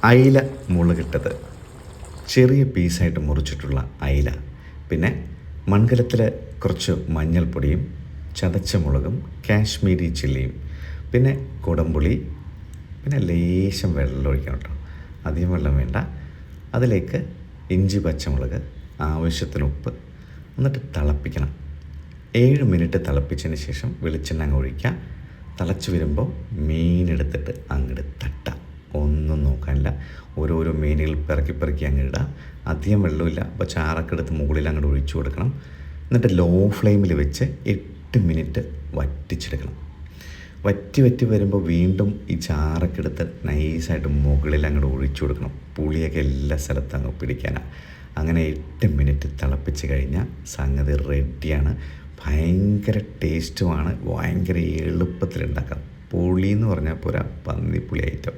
അയില മുളകിട്ടത്, ചെറിയ പീസായിട്ട് മുറിച്ചിട്ടുള്ള അയില, പിന്നെ മൺകലത്തിൽ കുറച്ച് മഞ്ഞൾപ്പൊടിയും ചതച്ച മുളകും കാശ്മീരി ചില്ലിയും, പിന്നെ കുടംപുളി, പിന്നെ ലേശം വെള്ളം ഒഴിക്കണം കേട്ടോ, അധികം വെള്ളം വേണ്ട. അതിലേക്ക് ഇഞ്ചി പച്ചമുളക്, ആവശ്യത്തിന് ഉപ്പ്, എന്നിട്ട് തിളപ്പിക്കണം. 7 മിനിറ്റ് തിളപ്പിച്ചതിന് ശേഷം വെളിച്ചെണ്ണ അങ്ങ് ഒഴിക്കുക. തിളച്ച് വരുമ്പോൾ മീനെടുത്തിട്ട് അങ്ങോട്ട് തട്ടാം, ഒന്നും നോക്കാനില്ല. ഓരോരോ മീനുകൾ പിറക്കി പിറക്കി അങ്ങ് ഇടുക. അധികം വെള്ളമില്ല, അപ്പോൾ ചാറൊക്കെ എടുത്ത് മുകളിൽ അങ്ങോട്ട് ഒഴിച്ചു കൊടുക്കണം. എന്നിട്ട് ലോ ഫ്ലെയിമിൽ വെച്ച് 8 മിനിറ്റ് വറ്റിച്ചെടുക്കണം. വറ്റി വരുമ്പോൾ വീണ്ടും ഈ ചാറൊക്കെ എടുത്ത് നൈസായിട്ട് മുകളിൽ അങ്ങോട്ട് ഒഴിച്ചു കൊടുക്കണം. പുളിയൊക്കെ എല്ലാ സ്ഥലത്തും അങ്ങ് പിടിക്കാനാണ്. അങ്ങനെ 8 മിനിറ്റ് തിളപ്പിച്ച് കഴിഞ്ഞാൽ സംഗതി റെഡിയാണ്. ഭയങ്കര ടേസ്റ്റുമാണ്, ഭയങ്കര എളുപ്പത്തിലുണ്ടാക്കാം. പുളി എന്ന് പറഞ്ഞാൽ പോരാ, പന്നിപ്പുളി ഐറ്റം.